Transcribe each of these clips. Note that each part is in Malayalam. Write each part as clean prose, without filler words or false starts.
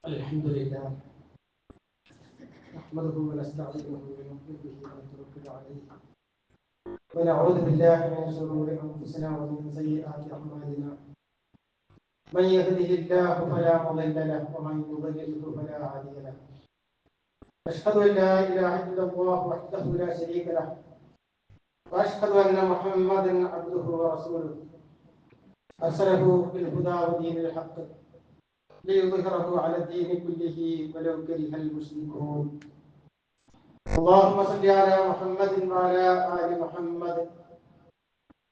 الحمد لله نحمده ونستعينه ونؤمن به ونتوكل عليه ونعوذ بالله من شرور انفسنا ومن سيئات اعمالنا من يهده الله فلا مضل له ومن يضلله فلا هادي له اشهد ان لا اله الا الله وحده لا شريك له واشهد ان محمدا عبده ورسوله ارسله بالهدى ودين الحق ليظهره على الدين كله ولو كره المشركون. اللهم صل على محمد وعلى آل محمد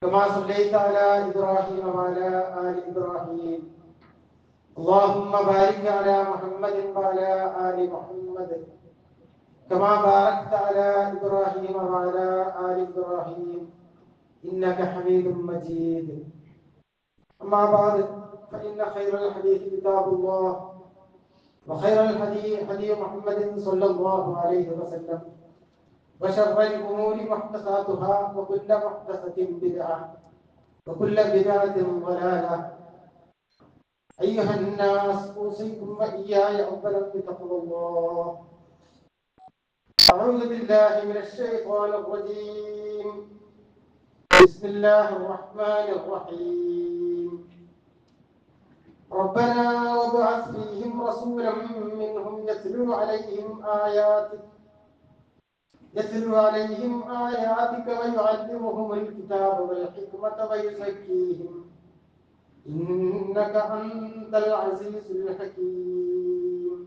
كما صليت على إبراهيم وعلى آل إبراهيم. اللهم بارك على محمد وعلى آل محمد كما باركت على إبراهيم وعلى آل إبراهيم إنك حميد مجيد. أما بعد فإن خير الحديث كتاب الله وخير الهدي هدي محمد صلى الله عليه وسلم وشر الأمور محدثاتها وكل محدثة بدعة وكل بدعة ضلالة. أيها الناس أوصيكم وإياي أولا بتقوى الله. أعوذ بالله من الشيطان الرجيم. بسم الله الرحمن الرحيم. ربنا وابعث فيهم رسولا منهم يتلو عليهم آياتك ويعلمهم الكتاب والحكمة ويزكيهم إنك أنت العزيز الحكيم.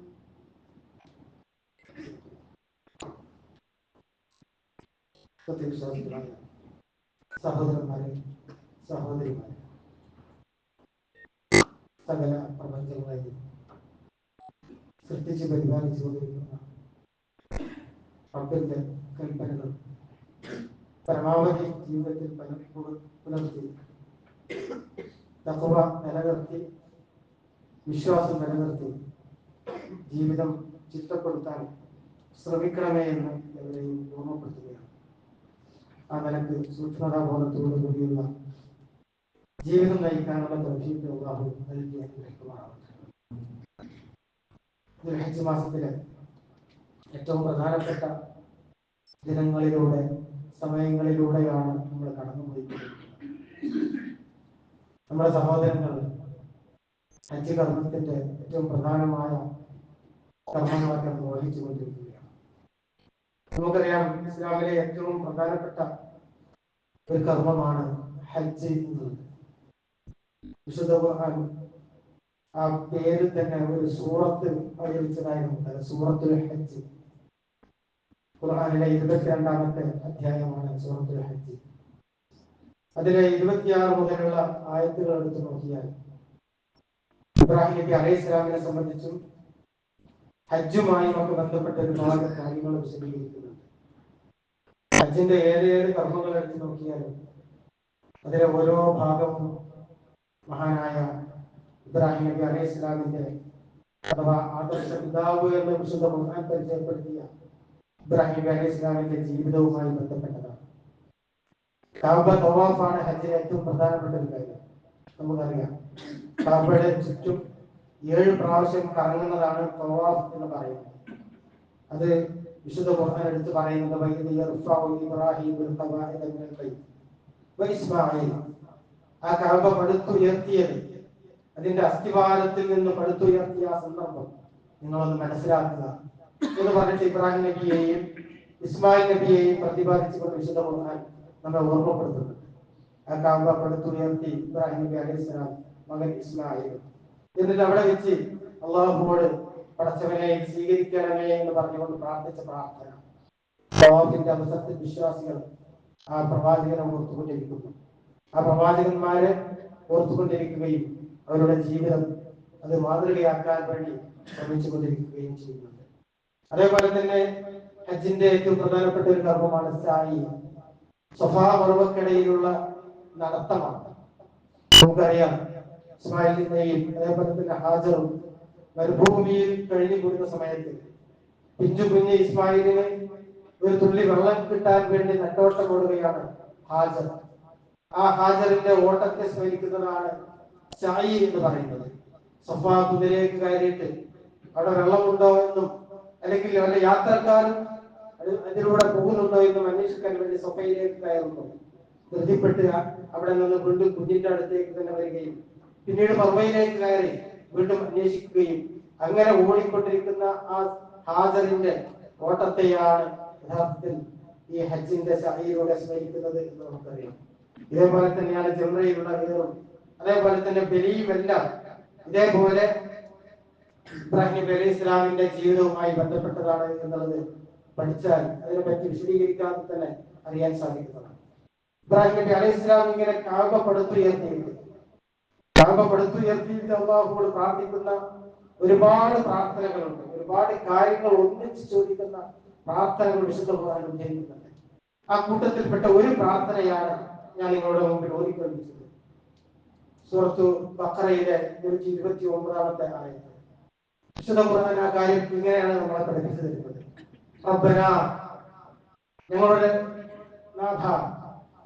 സഹോദരന്മാരെ, സഹോദരിമാരെ, സകല പ്രപഞ്ചങ്ങളെയും സൃഷ്ടിച്ച് പരിപാലിച്ചുകൊണ്ടിരിക്കുന്ന റബ്ബിന്റെ കൽപ്പനകൾ പരമാവധി ജീവിതത്തിൽ പുലർത്തി തഖ്വ നിലനിർത്തി വിശ്വാസം നിലനിർത്തി ജീവിതം ചിട്ടപ്പെടുത്താൻ ശ്രമിക്കണമേ എന്ന് എവരെയും ഓർമ്മപ്പെടുത്തുകയാണ്. ആ നിലക്ക് സൂക്ഷ്മതാബോധത്തോടു കൂടിയുള്ള ജീവിതം നയിക്കാനുള്ള തൗഫീഖ് അല്ലാഹു നൽകി അനുഗ്രഹിക്കുമാറാവട്ടെ. ദുൽഹജ്ജ് മാസത്തിലെ ഏറ്റവും പ്രധാനപ്പെട്ട ദിനങ്ങളിലൂടെ സമയങ്ങളിലൂടെയാണ് നമ്മൾ കടന്നുപോയിരിക്കുന്നത്. നമ്മുടെ സഹോദരങ്ങൾ ഹജ്ജ് കർമ്മത്തിന്റെ ഏറ്റവും പ്രധാനമായ കർമ്മങ്ങളൊക്കെ നിർവഹിച്ചു കൊണ്ടിരിക്കുകയാണ്. നമുക്കറിയാം, ഇസ്ലാമിലെ ഏറ്റവും പ്രധാനപ്പെട്ട ഒരു കർമ്മമാണ് ഹജ്ജ് എന്നുള്ളത്. വിശുദ്ധ ഖുർആൻ ആ പേര് തന്നെ ഒരു സൂറത്ത് അവതരിച്ചതായി നമുക്കറിയാം. സൂറത്തുൽ ഹജ്ജ് ഖുർആനിലെ 22ാമത്തെ അധ്യായമാണ് സൂറത്തുൽ ഹജ്ജ്. അതിലെ 26 മുതലുള്ള ആയത്തുകൾ എടുത്തു നോക്കിയാൽ ഇബ്രാഹിം നബി അലൈഹിസ്സലാമിനെ സംബന്ധിച്ചും ഹജ്ജുമായി ഒക്കെ ബന്ധപ്പെട്ട ഒരുപാട് കാര്യങ്ങൾ വിശദീകരിക്കുന്നുണ്ട്. ഹജ്ജിന്റെ ഏതേത് കർമ്മങ്ങൾ എടുത്തു നോക്കിയാലും അതിലെ ഓരോ ഭാഗവും മഹാനായ ഇബ്രാഹിം നബി അലൈഹിസ്സലാമിന്റെ അഥവാ ആദർശ പിതാവ് എന്ന് വിശുദ്ധ ഖുർആൻ പരിചയപ്പെടുത്തിയ ഇബ്രാഹിം നബി അലൈഹിസ്സലാമിന്റെ ജീവിതവുമായി ബന്ധപ്പെട്ടതാണ്. കഅബ തവാഫാണ് ഹജ്ജിലെ ഏറ്റവും പ്രധാനപ്പെട്ട ഒരു കാര്യം. നമുക്കറിയാം, കഅബയുടെ ചുറ്റും 7 പ്രാവശ്യം കറങ്ങുന്നതാണ് തവാഫ് എന്ന് പറയുന്നത്. അത് വിശുദ്ധ ഖുർആൻ എടുത്ത് പറയുന്നത് ആ കഅബ പടുത്തുയർത്തിയത്, അതിന്റെ അസ്ഥിവാരത്തിൽ നിന്ന് പടുത്തുയർത്തിയ ആ സന്ദർഭം നിങ്ങളൊന്ന് മനസ്സിലാക്കുക എന്ന് പറഞ്ഞിട്ട് ഇബ്രാഹിം നബിയെയും ഇസ്മായിൽ നബിയെയും പ്രതിപാദിച്ചുകൊണ്ട് വിശുദ്ധ ഖുർആൻ നമ്മെ ഓർമ്മപ്പെടുത്തുന്നുണ്ട്. ആ കഅബ പടുത്തുയർത്തി ഇബ്രാഹിം നബി അലൈഹിസ്സലാം മകൻ ഇസ്മായിൽ. എന്നിട്ട് അവിടെ വെച്ച് അള്ളാഹുവോട് പടച്ചവനെ സ്വീകരിക്കണമേ എന്ന് പറഞ്ഞുകൊണ്ട് പ്രാർത്ഥിച്ച പ്രാർത്ഥന. തവാഫിന്റെ അവസരത്തിൽ വിശ്വാസികൾ ആ പ്രവാചകനെ ഓർത്തുകൊണ്ടിരിക്കുന്നു. ആ പ്രവാചകന്മാരെ ഓർത്തുകൊണ്ടിരിക്കുകയും അവരുടെ ജീവിതം അത് മാതൃകയാക്കാൻ വേണ്ടി ശ്രമിച്ചുകൊണ്ടിരിക്കുകയും ചെയ്യുന്നുണ്ട്. അതേപോലെ തന്നെ ഹജ്ജിന്റെ ഏറ്റവും പ്രധാനപ്പെട്ട ഒരു കർമ്മമാണ് സായി. സഫാ മറുവക്കിടയിലുള്ള നടത്തമാണ്. നമുക്കറിയാം, ഇസ്മായിലിനെയും അതേപോലെ തന്നെ ഹാജറും മരുഭൂമിയിൽ കഴിഞ്ഞുകൂടുന്ന സമയത്ത് പിഞ്ചു കുഞ്ഞ് ഇസ്മായിലിന് ഒരു തുള്ളി വെള്ളം കിട്ടാൻ വേണ്ടി നെട്ടോട്ടം ഓടുകയാണ് ഹാജർ. ആ ഹാജറിന്റെ ഓട്ടത്തെ സ്മരിക്കുന്നതാണ് സായി എന്ന് പറയുന്നത്. സഫാ കുതിരയ്ക്ക് കയറിയിട്ട് അവിടെ വെള്ളമുണ്ടോ എന്നും അല്ലെങ്കിൽ വല്ല യാത്രക്കാരും അതിലൂടെ പോകുന്നുണ്ടോ എന്നും അന്വേഷിക്കാൻ വേണ്ടി സൊഫയിലേക്ക് കയറുന്നു. ധൃതിപ്പെട്ട് അവിടെ നിന്ന് വീണ്ടും കുഞ്ഞിന്റെ അടുത്തേക്ക് തന്നെ വരികയും പിന്നീട് മർവയിലേക്ക് കയറി വീണ്ടും അന്വേഷിക്കുകയും അങ്ങനെ ഓടിക്കൊണ്ടിരിക്കുന്ന ആ ഹാജറിന്റെ ഓട്ടത്തെയാണ് യഥാർത്ഥത്തിൽ ഈ ഹജ്ജിന്റെ സഅയിലൂടെ സ്മരിക്കുന്നത് എന്ന് നമുക്കറിയാം. ഇതേപോലെ തന്നെയാണ് ജംറയിലുള്ള ഏറും, അതേപോലെ തന്നെ ബലിയുമെല്ലാം ഇതേപോലെ ഇബ്രാഹിം നബി അലൈഹി ഇസ്ലാമിന്റെ ജീവിതവുമായി ബന്ധപ്പെട്ടതാണ് എന്നുള്ളത് പഠിച്ചാൽ അതിനെപ്പറ്റി വിശദീകരിക്കാതെ തന്നെ അറിയാൻ സാധിക്കുന്നതാണ്. ഇബ്രാഹിം നബി അലൈഹി ഇസ്ലാം ഇങ്ങനെ കഅബ പടുത്തുയർത്തിയിട്ട് അല്ലാഹുവോട് പ്രാർത്ഥിക്കുന്ന ഒരുപാട് പ്രാർത്ഥനകളുണ്ട്, ഒരുപാട് കാര്യങ്ങൾ ഒന്നിച്ച് ചോദിക്കുന്ന പ്രാർത്ഥനകൾ വിശുദ്ധ ഖുർആൻ ഉദ്ധരിക്കുന്നുണ്ട്. ആ കൂട്ടത്തിൽപ്പെട്ട ഒരു പ്രാർത്ഥനയാണ് ഞാൻ നിങ്ങളുടെ മുമ്പിൽ ഓതിക്കൊണ്ടിരിച്ചത്. സൂറത്തു ബഖറയിലെ 129-ാമത്തെ ആയത്ത്. വിശുദ്ധ ഖുർആൻ ആ കാര്യം ഇങ്ങനെയാണ് നമ്മളെ പഠിപ്പിച്ചു തരുന്നത്. റബ്ബന, ഞങ്ങളുടെ നാഥ,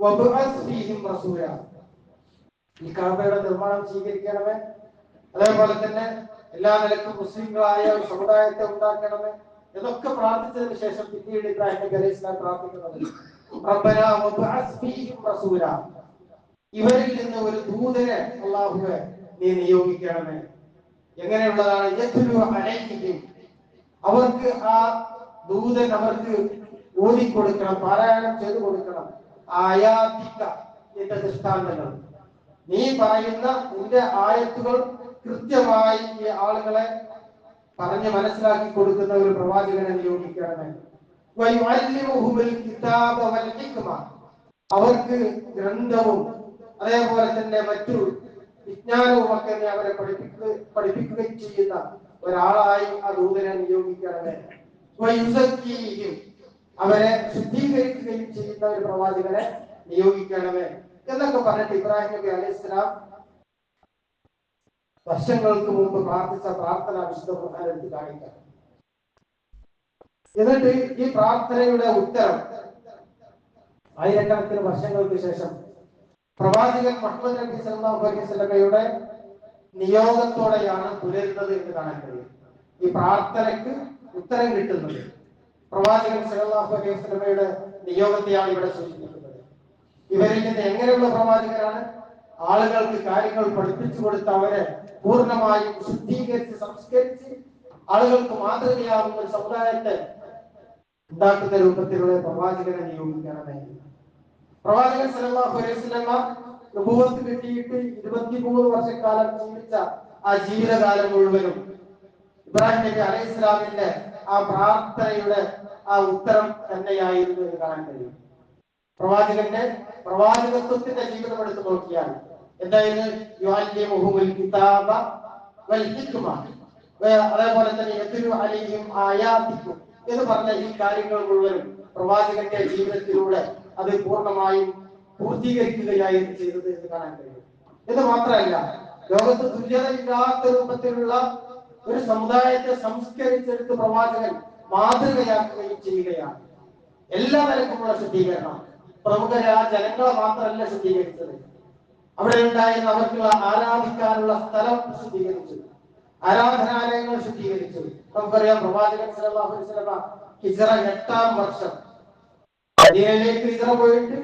വബ്അസ് ഫീഹിം റസൂല, ഈ കഅബയുടെ നിർമ്മാണം സ്വീകരിക്കണമേ, അതേപോലെ തന്നെ എല്ലാ നിലക്കും മുസ്ലിങ്ങളായ ഒരു സമുദായത്തെ ഉണ്ടാക്കണമേ എന്നൊക്കെ പ്രാർത്ഥിച്ചതിന് ശേഷം പിന്നീട് ഇബ്രാഹിം നബി അലൈഹി സ്വലാം പ്രാർത്ഥിക്കുന്നത് റബ്ബന വബ്അസ് ഫീഹിം റസൂല, ഇവരിൽ നിന്ന് ഒരു ദൂതനെ അല്ലാഹുവേ നീ നിയോഗിക്കണമേ. എങ്ങനെയുള്ളതാണ്? യത്ലു അലൈഹിം, അവർക്ക് ആ ദൂതൻ അവർക്ക് ഓതിക്കൊടുക്കണം, പാരായണം ചെയ്തു കൊടുക്കണം. ആയാതിക, നിന്റെ ദൃഷ്ടാന്തങ്ങൾ, നീ പറയുന്ന നിന്റെ ആയത്തുകൾ കൃത്യമായി ഈ ആളുകളെ പറഞ്ഞ് മനസ്സിലാക്കി കൊടുക്കുന്ന ഒരു പ്രവാചകനെ നിയോഗിക്കണമേ. വയുഅല്ലിമുഹുൽ കിതാബ വൽ ഹിക്മ, അവർക്ക് ഗ്രന്ഥവും അതേപോലെ തന്നെ മറ്റു വിജ്ഞാനവും ഒക്കെ നീ അവരെ പഠിപ്പിക്കുകയും ചെയ്യുന്ന ഒരാളായി ആ ദൂതനെ നിയോഗിക്കണമേ. വയുസക്കീഹിം, അവരെ ശുദ്ധീകരിക്കുകയും ചെയ്യുന്ന ഒരു പ്രവാചകനെ നിയോഗിക്കണമേ എന്നൊക്കെ പറഞ്ഞിട്ട് ഇബ്രാഹിം നബി അലൈഹി സ്വലാം വർഷങ്ങൾക്ക് മുമ്പ് പ്രാർത്ഥിച്ച പ്രാർത്ഥന വിശുദ്ധ ഖുർആൻ എടുത്ത് കാണിക്കാം. എന്നിട്ട് ഈ പ്രാർത്ഥനയുടെ ഉത്തരം ആയിരക്കണക്കിന് വർഷങ്ങൾക്ക് ശേഷം പ്രവാചകൻ മുഹമ്മദ് നബി സല്ലല്ലാഹു അലൈഹി വസല്ലമയുടെ നിയോഗത്തോടെയാണ് പുലരുന്നത് എന്ന് കാണാൻ കഴിയും. ഈ പ്രാർത്ഥനയ്ക്ക് ഉത്തരം കിട്ടുന്നത് പ്രവാചകൻ സല്ലല്ലാഹു അലൈഹി വസല്ലമയുടെ നിയോഗത്തെയാണ് ഇവിടെ സൂചിപ്പിക്കുന്നത്. ഇവരിൽ നിന്ന് എങ്ങനെയുള്ള പ്രവാചകനാണ്? ആളുകൾക്ക് കാര്യങ്ങൾ പഠിപ്പിച്ചു കൊടുത്ത് അവരെ പൂർണ്ണമായും ശുദ്ധീകരിച്ച് സംസ്കരിച്ച് ആളുകൾക്ക് മാതൃകയാവുന്ന ഒരു സമുദായത്തെ ഉണ്ടാക്കുന്ന രൂപത്തിലുള്ള പ്രവാചകനെ നിയോഗിക്കണമേ. പ്രവാചകൻ സല്ലല്ലാഹു അലൈഹി വസല്ലമ നബുവത്ത് കിട്ടിയിട്ട് 23 വർഷക്കാലം ജീവിച്ച ആ ജീവിതകാലം മുഴുവനും ഇബ്രാഹിം നബി അലൈഹി ഇസ്ലാമിന്റെ ആ പ്രാർത്ഥനയുടെ ആ ഉത്തരം തന്നെയായിരുന്നു എന്ന് കാണാൻ കഴിയും. പ്രവാചകന്റെ പ്രവാചകത്വത്തിന്റെ ജീവിതം എടുത്ത് നോക്കിയാൽ എന്തായിരുന്നു? യുഅല്ലിമുഹുൽ കിതാബ വൽ ഹിക്മ, അതേപോലെ തന്നെ യത്ലു അലൈഹിം ആയാതിക്കും എന്ന് പറഞ്ഞ ഈ കാര്യങ്ങൾ മുഴുവനും പ്രവാചകന്റെ ജീവിതത്തിലൂടെ അത് പൂർണ്ണമായും പൂർത്തീകരിക്കുകയായിരുന്നു ചെയ്തത് എന്ന് കാണാൻ കഴിയും. എന്ന് മാത്രമല്ല, ലോകത്ത് തുല്യതയില്ലാത്ത രൂപത്തിലുള്ള ഒരു സമുദായത്തെ സംസ്കരിച്ചെടുത്ത് പ്രവാചകൻ മാതൃകയാക്കുകയും ചെയ്യുകയാണ്. എല്ലാ നിലക്കുമുള്ള ശുദ്ധീകരണം. പ്രമുഖ ജനങ്ങളെ മാത്രമല്ല ശുദ്ധീകരിച്ചത്, അവിടെ ഉണ്ടായിരുന്ന അവർക്കുള്ള ആരാധിക്കാനുള്ള സ്ഥലം ശുദ്ധീകരിച്ചു, ആരാധനാലയങ്ങൾ ശുദ്ധീകരിച്ചു. നമുക്കറിയാം പ്രവാചകൻ സല്ലല്ലാഹു അലൈഹി വസല്ലമ ഹിജ്റ 8-ാം വർഷം മദീനയിലേക്ക് ഹിജ്റ പോയിട്ട്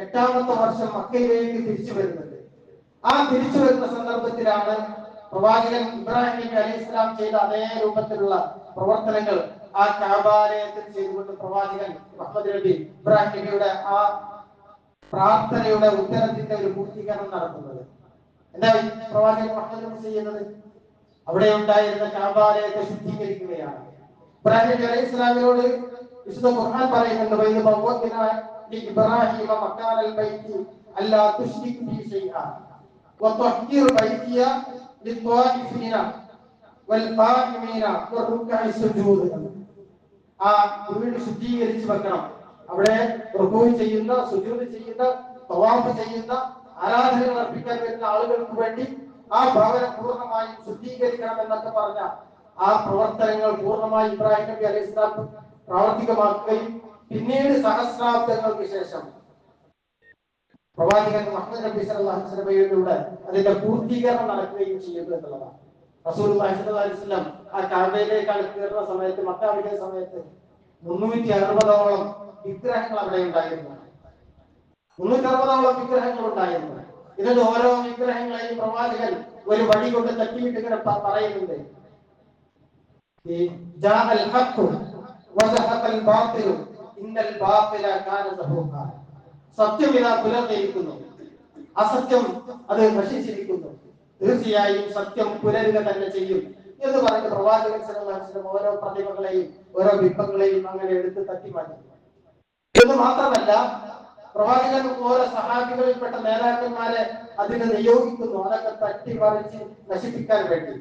8-ാമത്തെ വർഷം മക്കയിലേക്ക് തിരിച്ചു വരുന്നുണ്ട്. ആ തിരിച്ചു വരുന്ന സന്ദർഭത്തിലാണ് പ്രവാചകൻ ഇബ്രാഹിം നബി അലൈഹി ഇസ്ലാം ചെയ്ത അതേ രൂപത്തിലുള്ള പ്രവർത്തനങ്ങൾ ആ കഅബാലയത്തിൽ ചെയ്തുകൊണ്ട് പ്രവാചകൻ മുഹമ്മദ് നബി ഇബ്രാഹിം നബിയുടെ ആ പ്രാർത്ഥനയുടെ ഉത്തരത്തിന്റെ ഒരു പൂർത്തീകരണം നടത്തുന്നത്. എന്താ പ്രവാചകൻ മുഹമ്മദ് നബി ചെയ്യുന്നത്? അവിടെ ഉണ്ടായിരുന്ന കഅബാലയത്തെ ശുദ്ധീകരിക്കുകയാണ്. ഇബ്രാഹിം നബി അലൈഹി ഇസ്ലാമിനോട് വിശുദ്ധ ഖുർആൻ പറയുന്നുണ്ട്, വൈദ ബവ്വഅനാ ലിഇബ്രാഹീമ മക്കാനൽ ബൈത്തി അല്ലാ തുശ്രിക് ബി ശൈഅ വതഹ്ഹിർ ബൈതിയ ലിത്വാഇഫീന വൽഖായിമീന വറുക്അഇ സുജൂദ്. ആ വീട് ശുദ്ധീകരിച്ചു വെക്കണം. അവിടെ റുകൂ ചെയ്യുന്ന, സുജൂദ് ചെയ്യുന്ന, തവാഫ് ചെയ്യുന്ന, ആരാധനകൾ അർപ്പിക്കാൻ വരുന്ന ആളുകൾക്ക് വേണ്ടി ആ ഭവനം പൂർണ്ണമായും ശുദ്ധീകരിക്കണം എന്നൊക്കെ പറഞ്ഞ ആ പ്രവർത്തനങ്ങൾ പൂർണ്ണമായി ഇബ്രാഹിം നബി അലൈഹി സ്വലാം പ്രാവർത്തികമാക്കുകയും പിന്നീട് സഹസ്രാബ്ദങ്ങൾക്ക് ശേഷം പ്രവാചകൻ മുഹമ്മദ് നബി സല്ലല്ലാഹു അലൈഹി വസല്ലമയിലൂടെ അതിന്റെ പൂർത്തീകരണം നടക്കുകയും ചെയ്യുന്നു എന്നുള്ളതാണ്. റസൂലുള്ളാഹി സ്വല്ലല്ലാഹു അലൈഹി വസല്ലം ആ കഅബയിലേക്കാണ് കയറുന്ന സമയത്ത്, മക്ക വിജയ സമയത്ത് 360ഓളം വിഗ്രഹങ്ങൾ അവിടെ ഉണ്ടായിരുന്നു. 360ഓളം വിഗ്രഹങ്ങൾ ഉണ്ടായിരുന്നു. ഇതിന്റെ ഓരോ വിഗ്രഹങ്ങളെയും പ്രവാചകൻ ഒരു വടി കൊണ്ട് തട്ടിയിട്ട് ഇങ്ങനെ പറയുന്നുണ്ട്, സത്യം ഇതാ പുലർന്നിരിക്കുന്നു, അസത്യം അത് നശിച്ചിരിക്കുന്നു, തീർച്ചയായും സത്യം പുലരുക തന്നെ ചെയ്യും എന്ന് പറഞ്ഞ പ്രവാചകൻ സല്ലല്ലാഹു അലൈഹി വസല്ലം ഓരോ പ്രതിമകളെയും ഓരോ ബിംബങ്ങളെയും അങ്ങനെ എടുത്ത് തട്ടി മാറ്റി. എന്ന് മാത്രമല്ല, പ്രവാചകൻ ഓരോ സഹാബികളിൽപ്പെട്ട നേതാക്കന്മാരെ അതിന് നിയോഗിക്കുന്നു, അതൊക്കെ തട്ടി മറിച്ച് നശിപ്പിക്കാൻ വേണ്ടി.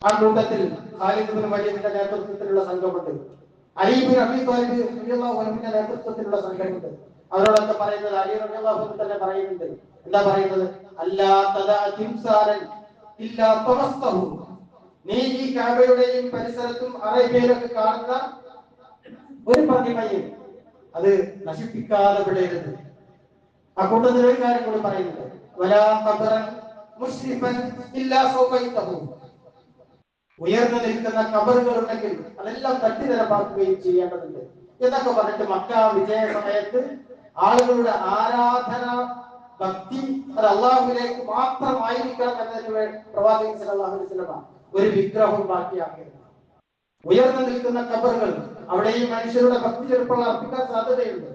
ആ കൂട്ടത്തിൽ ഖാലിദ് ഇബ്നു വലീദിന്റെ നേതൃത്വത്തിലുള്ള സംഘമുണ്ട്, അലി ഇബ്നു അബീ ത്വാലിബ് റളിയല്ലാഹു അൻഹുവിന്റെ നേതൃത്വത്തിലുള്ള സംഘമുണ്ട്. അവരോടൊക്കെ പറയുന്നത്, അലി റളിയല്ലാഹു അൻഹു തന്നെ പറയുന്നുണ്ട്, എന്താ പറയുന്നത്? അല്ലാ തദഅ തിംസാലൻ ഇല്ലാ തമസ്തഹു, നീ ഈ കഅബയുടെയും പരിസരത്തും അറേബ്യയിലൊക്കെ കാണുന്ന ഒരു പ്രതിമയും അത് നശിപ്പിക്കാതെ വിടരുത്. ആ കൂട്ടത്തിൽ ഒരു കാര്യം കൂടി പറയുന്നുണ്ട്, വലാ ഖബറൻ മുശ്രിഫൻ ഇല്ലാ സൗബൈതഹു, ഉയർന്നു നിൽക്കുന്ന ഖബറുകൾ ഉണ്ടെങ്കിൽ അതെല്ലാം തട്ടിനിരപ്പാക്കുകയും ചെയ്യേണ്ടതുണ്ട് എന്നൊക്കെ പറഞ്ഞിട്ട് മക്ക വിജയ സമയത്ത് ആളുകളുടെ ആരാധന ഭക്തി അത് അള്ളാഹുവിലേക്ക് മാത്രമായിരിക്കണം എന്നതിന് പ്രവാചകൻ സല്ലല്ലാഹു അലൈഹി വസല്ലം ഒരു വിഗ്രഹം ബാക്കിയാക്കിയിരുന്നു. ഉയർന്നു നിൽക്കുന്ന ഖബറുകൾ, അവിടെ ഈ മനുഷ്യരുടെ ഭക്തി ചിലപ്പോൾ അർപ്പിക്കാൻ സാധ്യതയുണ്ട്,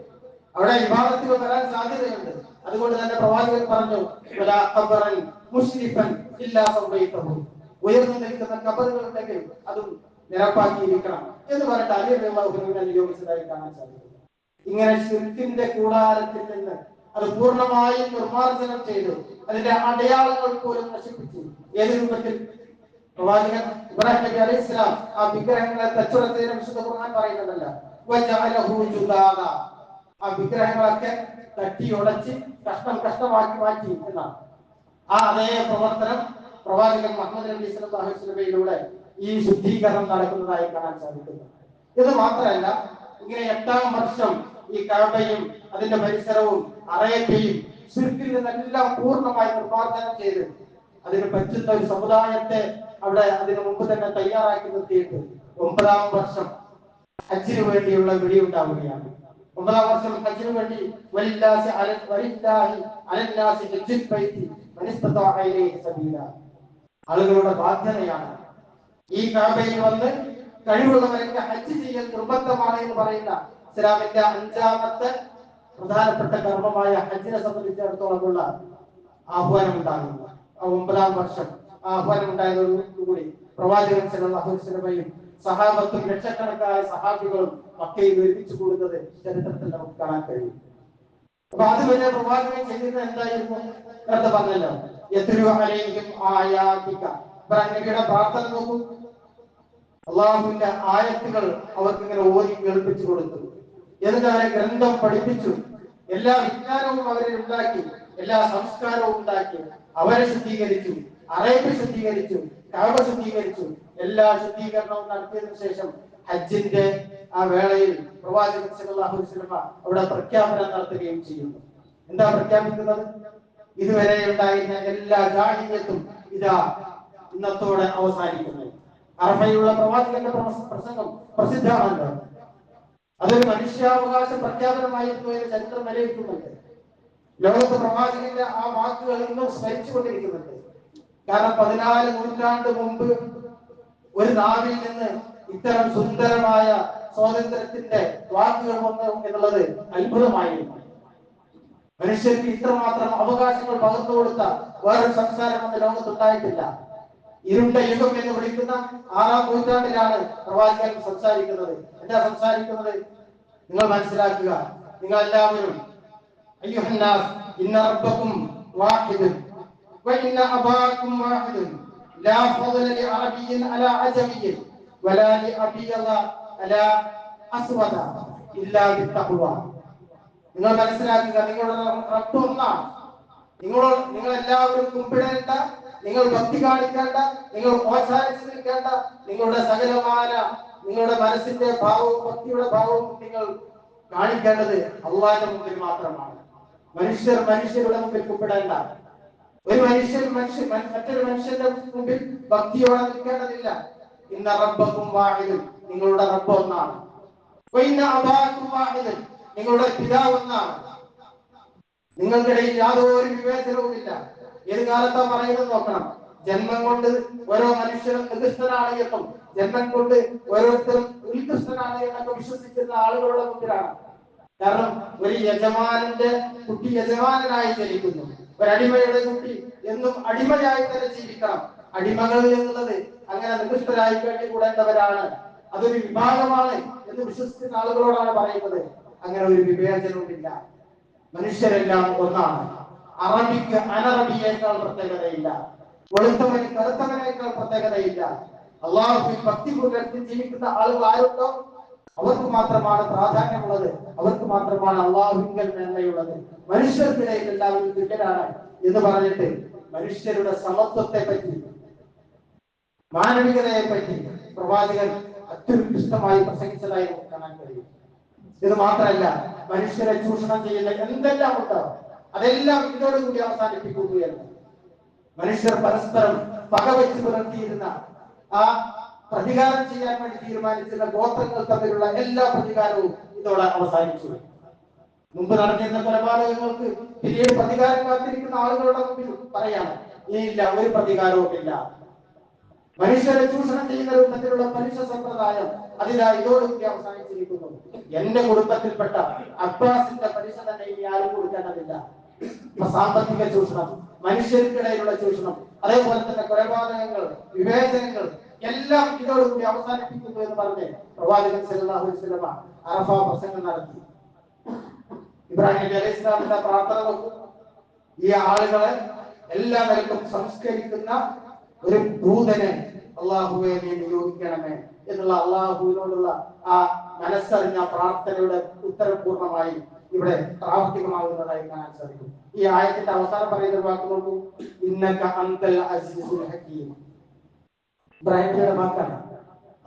അവിടെ ഇബാദത്തുകൾ വരാൻ സാധ്യതയുണ്ട്. അതുകൊണ്ട് തന്നെ പ്രവാചകൻ പറഞ്ഞു, വലാ ഖബറൻ മുശ്രിഫൻ ഇല്ലാ സൗബൈതഹു, ഉയർന്നു നിൽക്കുന്ന ഖബറുകൾ ഉണ്ടെങ്കിൽ അതും നിരപ്പാക്കിയിരിക്കണം എന്ന് പറഞ്ഞിട്ട് അലി റളിയല്ലാഹു അൻഹുവിനെ നിയോഗിച്ചതായി കാണാൻ സാധിക്കുന്നു. ഇങ്ങനെ ശിർക്കിന്റെ കൂടാരത്തിൽ നിന്ന് അത് പൂർണ്ണമായും നിർമ്മാർജ്ജനം ചെയ്തു, അതിന്റെ അടയാളങ്ങൾ പോലും നശിപ്പിച്ചു. ഏത് രൂപത്തിൽ? പ്രവാചകൻ ഇബ്രാഹിം നബി അലൈഹി സ്വലാം ആ വിഗ്രഹങ്ങളെ തച്ചുടച്ചതിനെ വിശുദ്ധ ഖുർആൻ പറയുന്നുണ്ടല്ല, വജഅലഹു ജുദാദ, ആ വിഗ്രഹങ്ങളൊക്കെ തട്ടി ഉടച്ച് കഷ്ടമാക്കി മാറ്റി എന്നാണ്. ആ അതേ പ്രവർത്തനം പ്രവാചകൻ മുഹമ്മദ് നബി സല്ലല്ലാഹു അലൈഹി വസല്ലമയിലൂടെ ഈ ശുദ്ധീകരണം നടക്കുന്നതായി കാണാൻ സാധിക്കുന്നു. ഇത് മാത്രമല്ല, ഇങ്ങനെ 8ാം വർഷം ഈ കഅബയും അതിന്റെ പരിസരവും അറേബ്യയും ശിർക്കിൽ നിന്നെല്ലാം പൂർണ്ണമായി നിർമ്മാർജ്ജനം ചെയ്ത് അതിന് പറ്റുന്ന ഒരു സമുദായത്തെ അവിടെ അതിനു മുമ്പ് തന്നെ തയ്യാറാക്കി നിർത്തിയിട്ട് 9ാം വർഷം ഹജ്ജിന് വേണ്ടിയുള്ള വെടിയുണ്ടാവുകയാണ്. 9ാം വർഷം ഹജ്ജിന് വേണ്ടി വലില്ലാഹി അലന്നാസി ഹജ്ജുൽ ബൈത്തി മൻ ഇസ്തതാഅ ഇലൈഹി സബീല, ആളുകളുടെ ബാധ്യതയാണ് ഈ കഅബയിൽ വന്ന് കഴിവുള്ളവരൊക്കെ ഹജ്ജ് ചെയ്യൽ നിർബന്ധമാണ് എന്ന് പറയുന്ന ഇസ്ലാമിന്റെ 5ാമത്തെ പ്രധാനപ്പെട്ട കർമ്മമായ ഹജ്ജിനെ സംബന്ധിച്ചിടത്തോളമുള്ള ആഹ്വാനം ഉണ്ടാകുന്നു. ആ 9ാം വർഷം ആഹ്വാനം ഉണ്ടായതോടുകൂടി പ്രവാചകൻ സല്ലല്ലാഹു അലൈഹി വസല്ലമയും സഹാബത്തും ലക്ഷക്കണക്കായ സഹാബികളും മക്കയിൽ ഒരുമിച്ച് കൂടുന്നത് ചരിത്രത്തിൽ നമുക്ക് കാണാൻ കഴിയും. അപ്പൊ അതുവരെ പ്രവാചകൻ ചെയ്തിരുന്നത് എന്തായിരുന്നു? നേരത്തെ പറഞ്ഞല്ലോ, യത്ലു അലൈഹിം ആയാതിക, ഇബ്രാഹിം നബിയുടെ പ്രാർത്ഥന നോക്കൂ, അള്ളാഹുവിന്റെ ആയത്തുകൾ അവർക്ക് ഇങ്ങനെ ഓതി കേൾപ്പിച്ചു കൊടുത്തു, എന്നിട്ട് അവരെ ഗ്രന്ഥം പഠിപ്പിച്ചു, എല്ലാ വിജ്ഞാനവും അവരെ ഉണ്ടാക്കി, എല്ലാ സംസ്കാരവും ഉണ്ടാക്കി, അവരെ ശുദ്ധീകരിച്ചു, അറേബ്യ ശുദ്ധീകരിച്ചു, കഅബ ശുദ്ധീകരിച്ചു. എല്ലാ ശുദ്ധീകരണവും നടത്തിയതിനു ശേഷം ഹജ്ജിന്റെ ആ വേളയിൽ പ്രവാചകൻ സല്ലല്ലാഹു അലൈഹി വസല്ലം അവിടെ പ്രഖ്യാപനം നടത്തുകയും ചെയ്യുന്നു. എന്താ പ്രഖ്യാപിക്കുന്നത്? ഇതുവരെ ഉണ്ടായിരുന്ന എല്ലാ ജാഹിലിയത്തും ഇതാ ഇന്നത്തോടെ അവസാനിക്കുന്നു. അറഫയിലുള്ള പ്രവാചകന്റെ പ്രസംഗം പ്രസിദ്ധമാണല്ലോ. അതൊരു മനുഷ്യാവകാശ പ്രഖ്യാപനമായിരുന്നു എന്ന് ചരിത്രം വിലയിരുത്തുന്നുണ്ട്. ലോകത്ത് പ്രവാചകന്റെ ആ വാക്കുകൾ ഇന്നും സ്മരിച്ചുകൊണ്ടിരിക്കുന്നുണ്ട്. കാരണം 14 നൂറ്റാണ്ട് മുമ്പ് ഒരു നാവിൽ നിന്ന് ഇത്തരം സുന്ദരമായ സ്വാതന്ത്ര്യത്തിന്റെ വാക്കുകൾ വന്നു എന്നുള്ളത് അത്ഭുതമായിരുന്നു. മനുഷ്യർക്ക് ഇത്രമാത്രം അവകാശങ്ങൾ പകർന്നു കൊടുത്ത വേറൊരു സംസാരം അന്ന് ലോകത്തുണ്ടായിട്ടില്ല. ഇരുണ്ട യുഗം എന്ന് വിളിക്കുന്ന 6ാം നൂറ്റാണ്ടിലാണ് പ്രവാചകൻ സംസാരിക്കുന്നത്. എന്താ സംസാരിക്കുന്നത്? നിങ്ങൾ മനസ്സിലാക്കുക, നിങ്ങൾ എല്ലാവരും അയ്യുഹന്നാസ് ഇന്ന റബ്ബക്കും വാഹിദുൻ വഇന്ന അബാക്കും വാഹിദുൻ ലാ ഫളല ലിഅറബിയ്യിൻ അലാ അജമിയ്യിൻ വലാ ലിഅബിയദ അലാ അസ്വദ ഇല്ലാ ബിത്തഖ്വ. നിങ്ങൾ മനസ്സിലാക്കുക, നിങ്ങളുടെ റബ്ബ് ഒന്നാണ്. നിങ്ങൾ എല്ലാവരും കുമ്പിടേണ്ട, നിങ്ങൾ ഭക്തി കാണിക്കേണ്ട, നിങ്ങൾ ഓച്ചാരിച്ച് നിൽക്കേണ്ട, നിങ്ങളുടെ സകലമായ നിങ്ങളുടെ മനസ്സിന്റെ ഭാവവും ഭക്തിയുടെ ഭാവവും നിങ്ങൾ കാണിക്കേണ്ടത് അള്ളാഹുവിന്റെ മുമ്പിൽ മാത്രമാണ്. മനുഷ്യരുടെ മുമ്പിൽ കുമ്പിടേണ്ട. ഒരു മനുഷ്യൻ മറ്റൊരു മനുഷ്യന്റെ മുമ്പിൽ ഭക്തിയോടെ നിൽക്കേണ്ടതില്ല. ഇന്ന റബ്ബക്കും വാഹിദുൻ, നിങ്ങളുടെ റബ്ബ് ഒന്നാണ്. വഇന്ന അബാക്കും വാഹിദുൻ, നിങ്ങളുടെ പിതാവ് ഒന്നാണ്. നിങ്ങൾക്കിടയിൽ യാതൊരു വിവേചനവുമില്ല. ഏത് കാലത്താ പറയുന്നത് നോക്കണം. ജന്മം കൊണ്ട് ഓരോ മനുഷ്യരും നികൃഷ്ടനാണ് എന്നും ജന്മം കൊണ്ട് ഓരോരുത്തരും ഉത്കൃഷ്ടനാണ് എന്നൊക്കെ വിശ്വസിക്കുന്ന ആളുകളുടെ മുമ്പിലാണ്. കാരണം ഒരു യജമാനന്റെ കുട്ടി യജമാനായി ജനിക്കുന്നു, ഒരടിമയുടെ കുട്ടി എന്നും അടിമയായി തന്നെ ജീവിക്കണം. അടിമകൾ എന്നുള്ളത് അങ്ങനെ നികൃഷ്ടരായി കഴിഞ്ഞുകൂടേണ്ടവരാണ്, അതൊരു വിഭാഗമാണ് എന്ന് വിശ്വസിക്കുന്ന ആളുകളോടാണ് പറയുന്നത്. അങ്ങനെ ഒരു വിവേചനവുമില്ല, മനുഷ്യരെല്ലാം ഒന്നാണ്. അറബിക്ക് അനറബിയേക്കാൾ പ്രത്യേകതയില്ല, വെളുത്തവന് കറുത്തവനേക്കാൾ പ്രത്യേകതയില്ല. അള്ളാഹുവിൽ ഭക്തി പുലർത്തി ജീവിക്കുന്ന ആളുകൾ ആരുണ്ടോ അവർക്ക് മാത്രമാണ് പ്രാധാന്യമുള്ളത്, അവർക്ക് മാത്രമാണ് അള്ളാഹുവിങ്കൽ നന്മയുള്ളത്. മനുഷ്യർക്കിടയിൽ എല്ലാവരും തുല്യരാണ് എന്ന് പറഞ്ഞിട്ട് മനുഷ്യരുടെ സമത്വത്തെ പറ്റി, മാനവികതയെ പറ്റി പ്രവാചകൻ അത്യുത്കൃഷ്ടമായി പ്രസംഗിച്ചതായി നമുക്ക് കാണാൻ കഴിയും. ഇത് മാത്രമല്ല, മനുഷ്യരെ ചൂഷണം ചെയ്യുന്ന എന്തെല്ലാം ഉണ്ടോ അതെല്ലാം ഇതോടുകൂടി അവസാനിപ്പിക്കുന്നു എന്ന്. മനുഷ്യർ പരസ്പരം പകവെച്ച് പുലർത്തിയിരുന്ന, ആ പ്രതികാരം ചെയ്യാൻ വേണ്ടി തീരുമാനിച്ചിരുന്ന ഗോത്രങ്ങൾ തമ്മിലുള്ള എല്ലാ പ്രതികാരവും ഇതോടെ അവസാനിച്ചു. മുമ്പ് നടന്നിരുന്ന കൊലപാതകങ്ങൾക്ക് പിന്നീട് പ്രതികാരം കാത്തിരിക്കുന്ന ആളുകളുടെ മുമ്പിൽ പറയാണ്, ഇല്ല, ഒരു പ്രതികാരവും ഇല്ല. മനുഷ്യരെ ചൂഷണം ചെയ്യുന്ന രൂപത്തിലുള്ള പലിശ സമ്പ്രദായം അതിലാ ഇതോടുകൂടി അവസാനിച്ചിരിക്കുന്നു. എന്റെ കുടുംബത്തിൽപ്പെട്ട അബ്ബാസിന്റെ പലിശ തന്നെ ഇനി ആരും കൊടുക്കേണ്ടതില്ല. സാമ്പത്തിക ചൂഷണം, മനുഷ്യർക്കിടയിലുള്ള ചൂഷണം, അതേപോലെ തന്നെ കൊലപാതകങ്ങൾ, വിവേചനങ്ങൾ എല്ലാം ഇതോടുകൂടി അവസാനിപ്പിക്കുന്നു എന്ന് പറഞ്ഞ് പ്രവാചകൻ സല്ലല്ലാഹു അലൈഹി വസല്ലം അറഫ പ്രസംഗം നടത്തി. ഇബ്രാഹിം നബി അലൈഹി സ്വലാമിന്റെ പ്രാർത്ഥന നോക്കും. ഈ ആളുകളെ എല്ലാ നിലക്കും സംസ്കരിക്കുന്ന ഒരു ദൂതനെ അള്ളാഹുവെ നീ നിയോഗിക്കണമേ എന്നുള്ള അള്ളാഹുവിനോടുള്ള ആ മനസ്സറിഞ്ഞ പ്രാർത്ഥനയുടെ ഉത്തരപൂർണമായി ഇവിടെ പ്രാവർത്തികമാകുന്നതായി കാണാൻ സാധിക്കും. ഈ ആയത്തിന്റെ അവസാനം പറയുന്ന വാക്ക് നോക്കൂ, ഇന്നക അൻതൽ അസീസുൽ ഹകീം. ഇബ്രാഹിമിന്റെ വാക്കാണ്,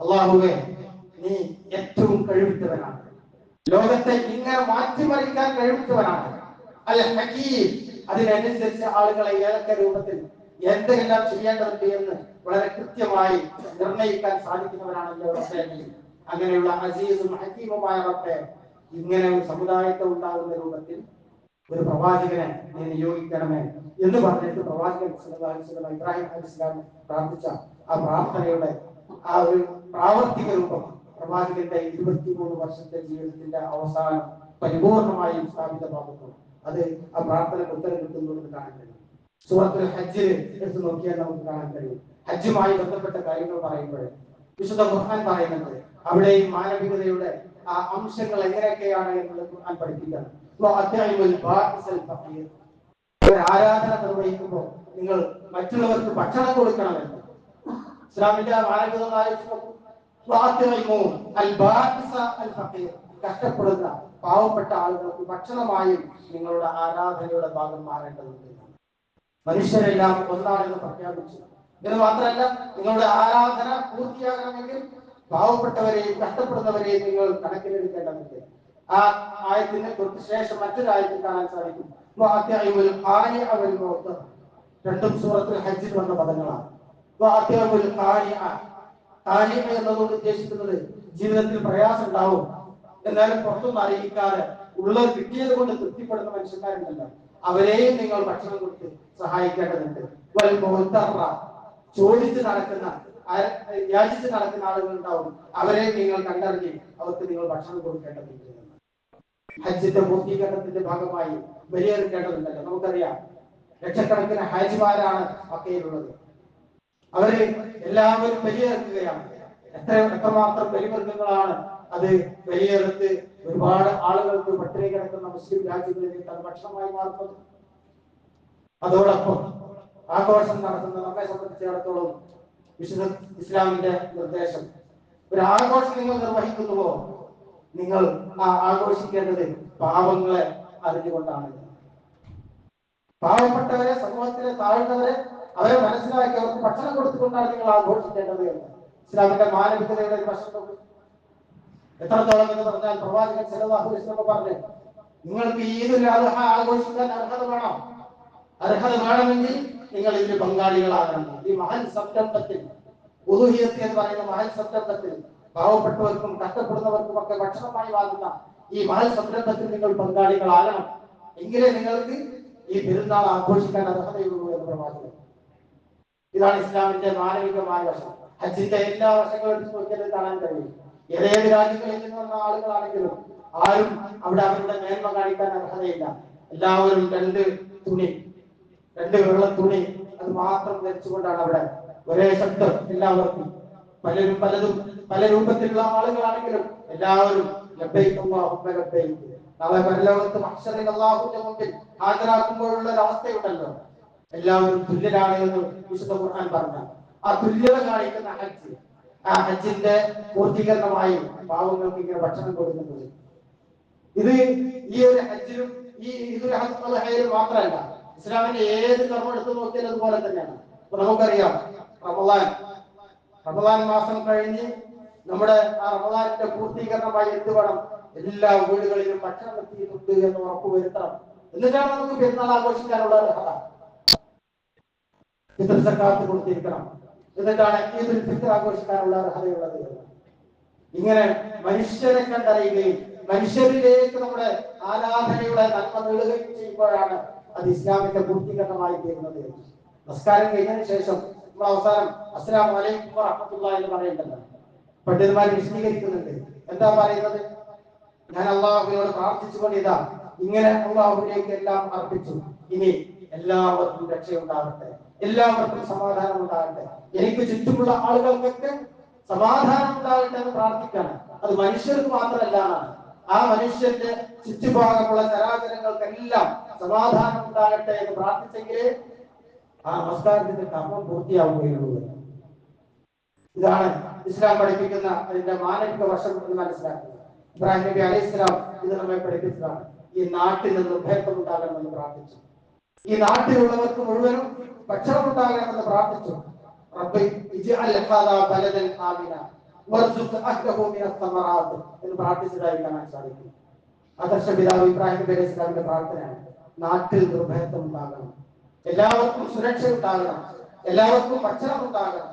അള്ളാഹുവെ നീ ഏറ്റവും കഴിവുറ്റവനാണ്, ലോകത്തെ ഇങ്ങനെ മാറ്റിമറിക്കാൻ കഴിവുറ്റവനാണ്. അൽ ഹകീം, അതിനനുസരിച്ച് ആളുകളെ ഏതൊക്കെ രൂപത്തിൽ എന്തെല്ലാം ചെയ്യേണ്ടതുണ്ട് എന്ന് വളരെ കൃത്യമായി നിർണയിക്കാൻ സാധിക്കുന്നവരാണല്ലോ റബ്ബേ. അങ്ങനെയുള്ള അസീസും ഹകീമുമായ റബ്ബേ, ഇങ്ങനെ ഒരു സമുദായത്തെ ഉണ്ടാകുന്ന രൂപത്തിൽ ഒരു പ്രവാചകനെ നീ നിയോഗിക്കണമേ എന്ന് പറഞ്ഞിട്ട് പ്രവാചകൻ സല്ലല്ലാഹു അലൈഹി വസല്ലം ഇബ്രാഹിം അലൈഹിസ്സലാം പ്രാർത്ഥിച്ച ആ പ്രാർത്ഥനയുടെ ആ ഒരു പ്രാവർത്തിക രൂപം പ്രവാചകന്റെ 23 വർഷത്തെ ജീവിതത്തിന്റെ അവസാനം പരിപൂർണമായും സ്ഥാപിതമാകുന്നു. അത് ആ പ്രാർത്ഥനയ്ക്ക് ഉത്തരം കിട്ടുന്നു എന്ന് കാണാൻ കഴിയും. സൂറത്തുൽ ഹജ്ജിൽ എടുത്ത് നോക്കിയാൽ നമുക്ക് കാണാൻ കഴിയും. ഹജ്ജുമായി ബന്ധപ്പെട്ട കാര്യങ്ങൾ പറയുമ്പോൾ വിശുദ്ധ ഖുർആൻ പറയുന്നത് അവിടെയും മാനവികതയുടെ ആ അംശങ്ങൾ എങ്ങനെയൊക്കെയാണ് എന്നുള്ളത് ഖുർആൻ പഠിപ്പിക്കുകയാണ്. ഒരു ആരാധന നിർവഹിക്കുമ്പോൾ നിങ്ങൾ മറ്റുള്ളവർക്ക് ഭക്ഷണം കൊടുക്കണമെന്ന് ഇസ്ലാമിന്റെ മാനവികത കഷ്ടപ്പെടുന്ന പാവപ്പെട്ട ആളുകൾക്ക് ഭക്ഷണമായും നിങ്ങളുടെ ആരാധനയുടെ ഭാഗം മാറേണ്ടതുണ്ട്. മനുഷ്യരെല്ലാം ഒന്നാണെന്ന് പ്രഖ്യാപിച്ചു. ഇത് മാത്രമല്ല, നിങ്ങളുടെ ആരാധന പൂർത്തിയാകണമെങ്കിൽ പാവപ്പെട്ടവരെയും കഷ്ടപ്പെടുന്നവരെയും നിങ്ങൾ കണക്കിലെടുക്കേണ്ടതുണ്ട്. ആ ആയത്തിന് തൊട്ട് ശേഷം മറ്റൊരു ആയത്തിൽ കാണാൻ സാധിക്കും, രണ്ടും സൂറത്തുൽ ഹജ്ജിൽ വന്ന പദങ്ങളാണ്. എന്നതുകൊണ്ട് ഉദ്ദേശിക്കുന്നത് ജീവിതത്തിൽ പ്രയാസം ഉണ്ടാവും, എന്നാലും പുറത്തൊന്നും അറിയിക്കാതെ ഉള്ളത് കിട്ടിയത് കൊണ്ട് തൃപ്തിപ്പെടുന്ന മനുഷ്യന്മാരുണ്ടല്ലോ, അവരെയും നിങ്ങൾ ഭക്ഷണം കൊടുത്ത് സഹായിക്കേണ്ടതുണ്ട്. ചോദിച്ച് നടക്കുന്ന, യാചിച്ച് നടക്കുന്ന ആളുകൾ ഉണ്ടാവും, അവരെ നിങ്ങൾ കണ്ടറിഞ്ഞ് അവർക്ക് നിങ്ങൾ ഭക്ഷണം കൊടുക്കേണ്ടതുണ്ട്. ഹജ്ജിന്റെ പൂർത്തീകരണത്തിന്റെ ഭാഗമായി ബലിയെടുക്കേണ്ടതുണ്ടല്ലോ. നമുക്കറിയാം, ലക്ഷക്കണക്കിന് ഹാജിമാരാണ് മക്കയിലുള്ളത്. അവര് എല്ലാവരും ബലിയെടുക്കുകയാണ്. എത്രമാത്രം ബലിമൃഗങ്ങളാണ് അത് ബലിയെടുത്ത് ഒരുപാട് ആളുകൾക്ക് പട്ടിണി കിടക്കുന്ന മുസ്ലിം രാജ്യങ്ങളിലേക്ക് അത് ഭക്ഷണമായി മാറുന്നത്. അതോടൊപ്പം ആഘോഷം നടത്തുന്ന നമ്മെ സംബന്ധിച്ചിടത്തോളം വിശുദ്ധ ഇസ്ലാമിന്റെ നിർദ്ദേശം, ഒരു ആഘോഷം നിങ്ങൾ നിർവഹിക്കുന്നുവോ നിങ്ങൾ ആ ആഘോഷിക്കേണ്ടത് പാവങ്ങളെ അറിഞ്ഞുകൊണ്ടാണ്. പാവപ്പെട്ടവരെ, സമൂഹത്തിലെ താഴ്ന്നവരെ അവരെ മനസ്സിലാക്കി അവർക്ക് ഭക്ഷണം കൊടുത്തുകൊണ്ടാണ് നിങ്ങൾ ആഘോഷിക്കേണ്ടത് എന്ന് ഇസ്ലാമിന്റെ മാനവികതയുടെ ഒരു വശം എത്രത്തോളം എന്ന് പറഞ്ഞാൽ പ്രവാചകൻ സല്ലല്ലാഹു അലൈഹി വസല്ലം പറഞ്ഞു, നിങ്ങൾക്ക് ഈദുൽ അദ്ഹ ആഘോഷിക്കാൻ അർഹത വേണം. അർഹത വേണമെങ്കിൽ നിങ്ങൾ ഇതിൽ പങ്കാളികളാകണം. ഈ മഹൻ സംരംഭത്തിൽ ഉദുഹിയത്ത് എന്ന് പറയുന്ന മഹൽ സംരംഭത്തിൽ പാവപ്പെട്ടവർക്കും കഷ്ടപ്പെടുന്നവർക്കും ഒക്കെ ഭക്ഷണമായി വാങ്ങുന്ന ഈ മഹൽ സംരംഭത്തിൽ നിങ്ങൾ പങ്കാളികളാകണം. എങ്കിലേ നിങ്ങൾക്ക് ഈ പെരുന്നാൾ ആഘോഷിക്കാൻ അർഹതയുള്ളൂ എന്ന് പ്രവാചകൻ. ഇതാണ് ഇസ്ലാമിന്റെ മാനവികമായ വശം. ഹജ്ജിന്റെ എല്ലാ വശങ്ങളും എടുത്ത് നോക്കിയാൽ കാണാൻ കഴിയും. ഏതേത് രാജ്യങ്ങളിൽ നിന്ന് വന്ന ആളുകളാണെങ്കിലും ആരും അവിടെ അവരുടെ മേന്മ കാണിക്കാൻ അർഹതയില്ല. എല്ലാവരും രണ്ട് വെള്ള തുണി അത് മാത്രം ധരിച്ചുകൊണ്ടാണ് അവിടെ. ഒരേ ശബ്ദം എല്ലാവർക്കും. പലരും പല രൂപത്തിലുള്ള ആളുകളാണെങ്കിലും എല്ലാവരും നാളെ പരലോകത്ത് മഹ്ശറിൽ അല്ലാഹുവിന്റെ മുമ്പിൽ ഹാജരാക്കുമ്പോഴുള്ള ഒരു അവസ്ഥയുണ്ടല്ലോ, എല്ലാവരും തുല്യരാണ് എന്ന് വിശുദ്ധ ഖുർആൻ പറഞ്ഞു. ആ തുല്യത കാണിക്കുന്ന ഹജ്ജ്, ആ ഹജ്ജിന്റെ പൂർത്തീകരണമായി പാവങ്ങൾക്ക് ഇങ്ങനെ ഭക്ഷണം കൊടുക്കുന്നത്. ഇത് ഈ ഒരു ഹജ്ജിലും ഈ ഈദുൽ അദ്ഹയിലും മാത്രമല്ല, ഇസ്ലാമിന്റെ ഏത് കർമ്മം എടുത്തു നോക്കിയാലും അതുപോലെ തന്നെയാണ്. ഇപ്പൊ നമുക്കറിയാം, റമദാൻ മാസം കഴിഞ്ഞ് നമ്മുടെ ആ റമദാനിന്റെ പൂർത്തീകരണമായി എന്ത് വേണം? എല്ലാ വീടുകളിലും ഭക്ഷണം എത്തിയിട്ടുണ്ട് എന്ന് ഉറപ്പുവരുത്തണം. എന്നിട്ടാണ് നമുക്ക് പെരുന്നാൾ ആഘോഷിക്കാനുള്ള അർഹത. ഫിത്ർ സക്കാത്ത് കൊടുത്തിരിക്കണം. എന്നിട്ടാണ് ഈദുൽ ഫിത്ർ ആഘോഷിക്കാനുള്ള അർഹതയുള്ളത്. ഇങ്ങനെ മനുഷ്യരെ കണ്ടറിയുകയും മനുഷ്യരിലേക്ക് നമ്മുടെ ആരാധനയുടെ നന്മ നേടുകയും ചെയ്യുമ്പോഴാണ് അത് ഇസ്ലാമിന്റെ പൂർത്തീകരണമായി തീരുന്നത്. നമസ്കാരം കഴിഞ്ഞതിന് ശേഷം നമ്മൾ അവസാനം അസ്സലാമു അലൈക്കും വറഹ്മത്തുള്ളാഹി എന്ന് പറയേണ്ടത് പണ്ഡിതന്മാർ വിശദീകരിക്കുന്നുണ്ട്. എന്താ പറയുന്നത്? ഞാൻ അള്ളാഹുവിനോട് പ്രാർത്ഥിച്ചുകൊണ്ട് ഇതാ ഇങ്ങനെ അള്ളാഹുവിലേക്ക് എല്ലാം അർപ്പിച്ചു. ഇനി എല്ലാവർക്കും രക്ഷയുണ്ടാകട്ടെ, എല്ലാവർക്കും സമാധാനം ഉണ്ടാകട്ടെ, എനിക്ക് ചുറ്റുമുള്ള ആളുകൾക്കൊക്കെ സമാധാനം ഉണ്ടാകട്ടെ എന്ന് പ്രാർത്ഥിക്കണം. അത് മനുഷ്യർക്ക് മാത്രമല്ല, ആ മനുഷ്യന്റെ ചുറ്റുഭാഗമുള്ള ചരാചരങ്ങൾക്കെല്ലാം സമാധാനം ഉണ്ടാകട്ടെ എന്ന് പ്രാർത്ഥിച്ചെങ്കിലേ ആ നമസ്കാരത്തിന്റെ കർമ്മം പൂർത്തിയാവുകയുള്ളൂ. ഇതാണ് ഇസ്ലാം പഠിപ്പിക്കുന്ന അതിന്റെ മാനവിക വശം എന്ന് മനസ്സിലാക്കുന്നത്. ഇബ്രാഹിം നബി അലൈഹിസ്സലാം ഇത് നമ്മെ പഠിപ്പിച്ചതാണ്. ഈ നാട്ടിൽ നിർഭയത്വം ഉണ്ടാകണമെന്ന് പ്രാർത്ഥിച്ചു. ഈ നാട്ടിലുള്ളവർക്ക് മുഴുവനും ഭക്ഷണം ഉണ്ടാകണമെന്ന് പ്രാർത്ഥിച്ചു. റബ്ബി ഇജ്അൽ ഹാദാ ബലദൻ ആമിന വർസുഖ് അഹ്ലഹു മിനസ് സമറാത്ത് എന്ന് പ്രാർത്ഥിച്ചതായി കാണാൻ സാധിക്കും. ആദർശ പിതാവ് ഇബ്രാഹിം നബി അലൈഹിസ്സലാമിന്റെ പ്രാർത്ഥനയാണ് നാട്ടിൽ നിർഭയത്വം ഉണ്ടാകണം, എല്ലാവർക്കും സുരക്ഷ ഉണ്ടാകണം, എല്ലാവർക്കും ഭക്ഷണം ഉണ്ടാകണം.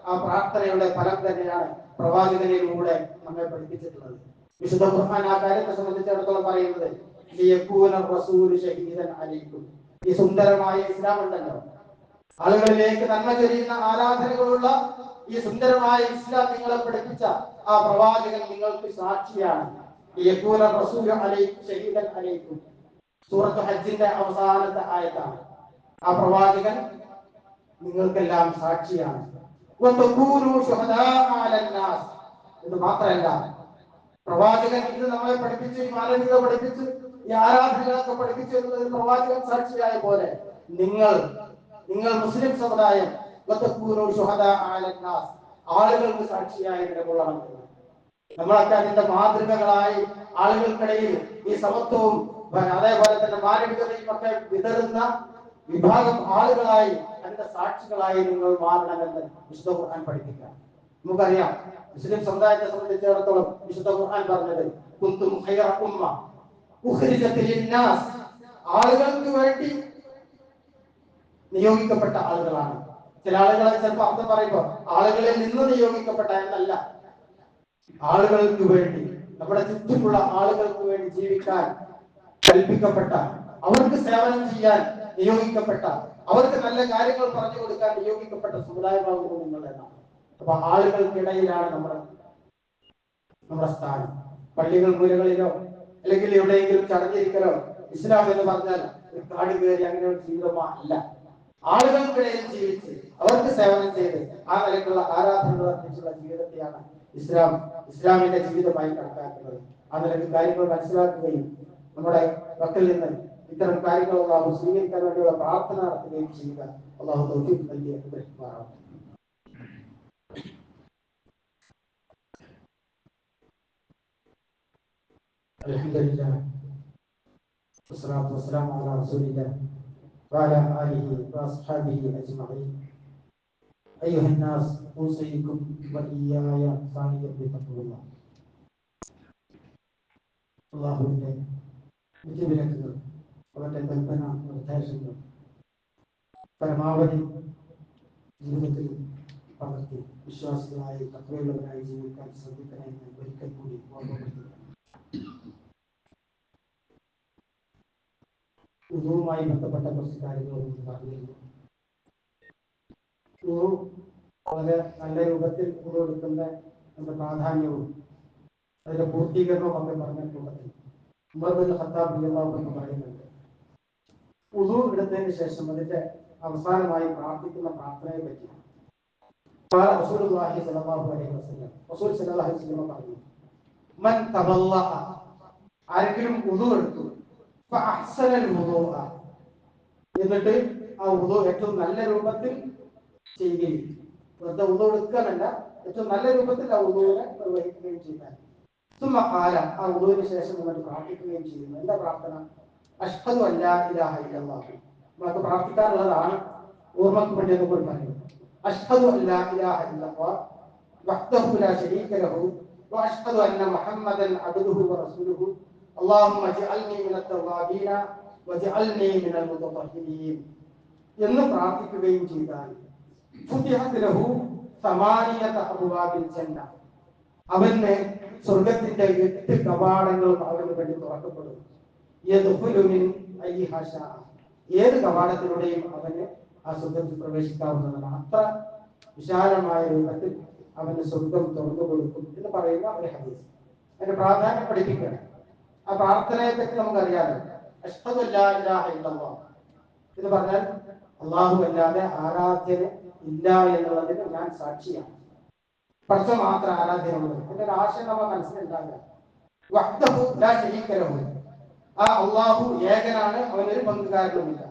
ആ പ്രാർത്ഥനയുടെ ഫലം തന്നെയാണ് പ്രവാചകനിലൂടെ നമ്മെ പഠിപ്പിച്ചിട്ടുള്ളത്. വിശുദ്ധ ഖുർആൻ ആ കാര്യത്തെ സംബന്ധിച്ചിടത്തോളം പറയുന്നത് ഈ സുന്ദരമായ ഇസ്ലാം ഉണ്ടല്ലോ, ആളുകളിലേക്ക് നന്മ ചൊരിയുന്ന ആരാധനകളുള്ള ഈ സുന്ദരമായ ഇസ്ലാം നിങ്ങളെ പഠിപ്പിച്ച ആ പ്രവാചകൻ നിങ്ങൾക്ക് സാക്ഷിയാണ്. സൂറത്ത് ഹജ്ജിന്റെ അവസാനത്തെ ആയത്താണ്. ആ പ്രവാചകൻ നിങ്ങൾക്കെല്ലാം സാക്ഷിയാണ്. എന്ന് മാത്രമല്ല, പ്രവാചകൻ ഇത് നമ്മളെ പഠിപ്പിച്ച്, ഈ മാനവികത പഠിപ്പിച്ച്, ഈ ആരാധനകളൊക്കെ പഠിപ്പിച്ചു എന്നുള്ളത് പ്രവാചകൻ സാക്ഷിയായ പോലെ നിങ്ങൾ മുസ്ലിം സമുദായം ആളുകൾക്ക് സാക്ഷിയായി നിലകൊള്ളണം. നമ്മളൊക്കെ അതിന്റെ മാതൃകകളായി ആളുകൾക്കിടയിൽ ഈ സമത്വവും അതേപോലെ തന്നെ മാനവികതയും ഒക്കെ വിതറുന്ന വിഭാഗം ആളുകളായി അതിന്റെ സാക്ഷികളായി നിങ്ങൾ മാറണമെന്ന് വിശുദ്ധ ഖുർആൻ പഠിപ്പിക്കുക. നമുക്കറിയാം, മുസ്ലിം സമുദായത്തെ സംബന്ധിച്ചിടത്തോളം വിശുദ്ധ ഖുർആൻ പറഞ്ഞത് കുന്തും ഖൈറ ഉമ്മ ഉഖ്രിജത് ലിന്നാസ്, ആളുകൾക്ക് വേണ്ടി നിയോഗിക്കപ്പെട്ട ആളുകളാണ്. ചില ആളുകളെ ചിലപ്പോൾ അർത്ഥം പറയുമ്പോൾ ആളുകളിൽ നിന്ന് നിയോഗിക്കപ്പെട്ട എന്നല്ല, ആളുകൾക്ക് വേണ്ടി, നമ്മുടെ ചുറ്റുമുള്ള ആളുകൾക്ക് വേണ്ടി ജീവിക്കാൻ കൽപ്പിക്കപ്പെട്ട, അവർക്ക് സേവനം ചെയ്യാൻ നിയോഗിക്കപ്പെട്ട, അവർക്ക് നല്ല കാര്യങ്ങൾ പറഞ്ഞു കൊടുക്കാൻ നിയോഗിക്കപ്പെട്ട സമുദായമാകുന്നു നിങ്ങൾ എന്നാണ്. അപ്പൊ ആളുകൾക്കിടയിലാണ് നമ്മുടെ സ്ഥാനം. പള്ളികൾ മൂലകളിലോ അല്ലെങ്കിൽ എവിടെയെങ്കിലും ചടഞ്ഞിരിക്കലോ ഇസ്ലാം എന്ന് പറഞ്ഞാൽ ഒരു കാട് കയറി അങ്ങനെ ഒരു ജീവിതമോ അല്ല. ആളുകൾക്കിടയിൽ ജീവിച്ച് അവർക്ക് സേവനം ചെയ്ത് ആ നിലക്കുള്ള ആരാധനകൾ അർപ്പിച്ചുള്ള ജീവിതത്തെയാണ് ഇസ്ലാമിന്റെ ജീവിതമായി കണക്കാക്കുന്നത്. ആ നിലയ്ക്ക് കാര്യങ്ങൾ മനസ്സിലാക്കുകയും നമ്മുടെ മക്കളിൽ നിന്ന് ഇത്തരം കാര്യങ്ങൾ അല്ലാഹു സ്വീകരിക്കാൻ വേണ്ടിയുള്ള പ്രാർത്ഥന നടത്തുകയും ചെയ്യുക. അല്ലാഹു തൗഫീഖ് നൽകി അനുഗ്രഹിക്കുമാറാവട്ടെ. അൽഹംദുലില്ലാഹ് വസ്സലാത്തു വസ്സലാമു അലാ റസൂലില്ലാഹ് വഅലാ ആലിഹി വഅസ്ഹാബിഹി അജ്മഈൻ. അയ്യുഹന്നാസ് ഊസീകും വഇയ്യായ സാനിയൻ ബിത്തഖ്വല്ലാഹ്. അല്ലാഹുവിന്റെ വിധിവിലക്കുകൾ, അവന്റെ കൽപ്പന നിർദ്ദേശങ്ങൾ പരമാവധി ജീവിതത്തിൽ പകർത്തി വിശ്വാസികളായി തഖ്വയുള്ളവരായി ജീവിക്കാൻ ശ്രദ്ധിക്കണേ എന്ന് ഒരിക്കൽ കൂടി ഓർമ്മപ്പെടുത്തുക. ഉദുവുമായി ബന്ധപ്പെട്ട കുറച്ച് കാര്യങ്ങൾ പറഞ്ഞിരുന്നു. ഉദു വളരെ നല്ല രൂപത്തിൽ ഉദു എടുക്കുന്ന പ്രാധാന്യവും അതിന്റെ പൂർത്തീകരണവും ഒക്കെ പറഞ്ഞ കൂട്ടത്തിൽ ഉമർ ബിൻ ഖത്താബ് റളിയല്ലാഹു അൻഹു പറയുന്നുണ്ട്, ഉദു എടുത്തതിന് ശേഷം അതിന്റെ അവസാനമായി പ്രാർത്ഥിക്കുന്ന പ്രാർത്ഥനയെ പറ്റി റസൂലുള്ളാഹി സ്വല്ലല്ലാഹു അലൈഹി വസല്ലം റസൂൽ സ്വല്ലല്ലാഹു അലൈഹി വസല്ലം പറഞ്ഞു, മൻ തവല്ലഅ, ആരെങ്കിലും ഉദു എടുത്തു, ഫഅഹ്സനൽ വുദൂഅ, എന്നിട്ട് ആ ഉദു ഏറ്റവും നല്ല രൂപത്തിൽ ചെയ്യുകയും, വെറുതെ ഉദു എടുക്കാനല്ല, ഏറ്റവും നല്ല രൂപത്തിൽ ആ ഉദുവിനെ നിർവഹിക്കുകയും ചെയ്താൽ, സുമ്മ ഖാല, ആ ഉദുവിന് ശേഷം നമ്മൾ പ്രാർത്ഥിക്കുകയും ചെയ്യുന്നു. എന്താ പ്രാർത്ഥന? അഷ്ഹദു അല്ലാ ഇലാഹ ഇല്ലല്ലാഹ്. നമുക്ക് പ്രാർത്ഥിക്കാനുള്ളതാണ്, ഓർമ്മക്ക് വേണ്ടി എന്ന് കൂടി പറയുന്നു. അഷ്ഹദു അല്ലാ ഇലാഹ ഇല്ലല്ലാഹ് വഹ്ദഹു ലാ ശരീക ലഹു വഅഷ്ഹദു അന്ന മുഹമ്മദൻ അബ്ദുഹു വറസൂലുഹു അല്ലാഹുമ്മ ജഅൽനി മിനൽ തവ്വാബീന വജഅൽനി മിനൽ മുതത്തഹിരീൻ എന്ന് പ്രാർത്ഥിക്കുകയും ചെയ്താൽ ഫുതിഹത് ലഹു സമാനിയത അബ്വാബിൽ ജന്ന, അവന് സ്വർഗ്ഗത്തിന്റെ 8 കവാടങ്ങളും അവന് വേണ്ടി തുറക്കപ്പെടും. യദ്ഖുലു മിൻ അയ്യിഹാ ശാഅ, ഏത് കവാടത്തിലൂടെയും അവന് ആ സ്വർഗ്ഗത്തിൽ പ്രവേശിക്കാവുന്നതാണ്. അത്ര വിശാലമായ രൂപത്തിൽ അവന് സ്വർഗ്ഗം തുറന്നു കൊടുക്കും എന്ന് പറയുന്ന ഒരു ഹദീസ്. അതിന്റെ പ്രാധാന്യം പഠിപ്പിക്കണം. ആ പ്രാർത്ഥനയെ പറ്റി നമുക്കറിയാലോ. അഷ്ഹദു അല്ലാ ഇലാഹ ഇല്ലല്ലാഹ് എന്ന് പറഞ്ഞാൽ അല്ലാഹു അല്ലാതെ ആരാധ്യന് ഇല്ല എന്നുള്ളതിന് ഞാൻ സാക്ഷിയാണ്. പക്ഷെ മാത്രം ആരാധ്യനുള്ളത്. ഇതിന്റെ ഒരു ആശയം നമ്മൾ മനസ്സിലുണ്ടാകുക. വഹ്ദഹു ലാ ശരീക ലഹു, ആ അല്ലാഹു ഏകനാണ്, അവനൊരു പങ്കുകാരനുമില്ല.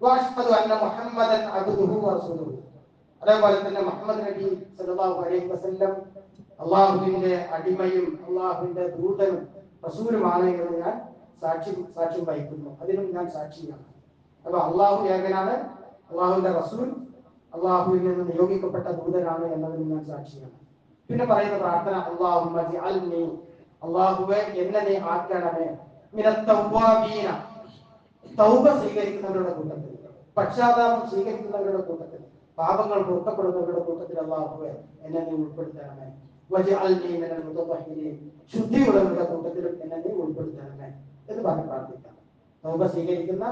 വഅഷ്ഹദു അന്ന മുഹമ്മദൻ അബ്ദുഹു വറസൂലുഹു, അതേപോലെ തന്നെ മുഹമ്മദ് നബി സല്ലല്ലാഹു അലൈഹി വസല്ലം അല്ലാഹുവിന്റെ അടിമയും അല്ലാഹുവിന്റെ ദൂതനും റസൂലുമാണ് എന്ന് ഞാൻ സാക്ഷ്യം വഹിക്കുന്നു. അതിനും ഞാൻ സാക്ഷിയാണ്. അപ്പൊ അല്ലാഹു ഏകനാണ്, അല്ലാഹുവിന്റെ റസൂൽ അല്ലാഹുവിൽ നിന്ന് നിയോഗിക്കപ്പെട്ട ദൂതനാണ് എന്നതിന് ഞാൻ സാക്ഷിയാണ്. പിന്നെ പറയുന്ന പ്രാർത്ഥന, അല്ലാഹുമ്മ ജഅൽനി, അല്ലാഹുവേ എന്നെ നീ ആക്കണമേ, മിനത് തവ്വാബീന, തൗബ സ്വീകരിക്കുന്നവരുടെ കൂട്ടത്തിൽ, പക്ഷാതാപം സ്വീകരിക്കുന്നവരുടെ കൂട്ടത്തിൽ, പാപങ്ങൾ പൊറുക്കപ്പെടുന്നവരുടെ കൂട്ടത്തിൽ അല്ലാഹുവേ എന്നെ നീ ഉൾപ്പെടുത്തണമേ. വജഅൽനി മിനൽ മുതത്തഹിരീൻ, ശുദ്ധിയുള്ളവരുടെ കൂട്ടത്തിലും എന്നെ നീ ഉൾപ്പെടുത്തണമേ എന്ന് പറഞ്ഞ് പ്രാർത്ഥിക്കാം. തൗബ സ്വീകരിക്കുന്ന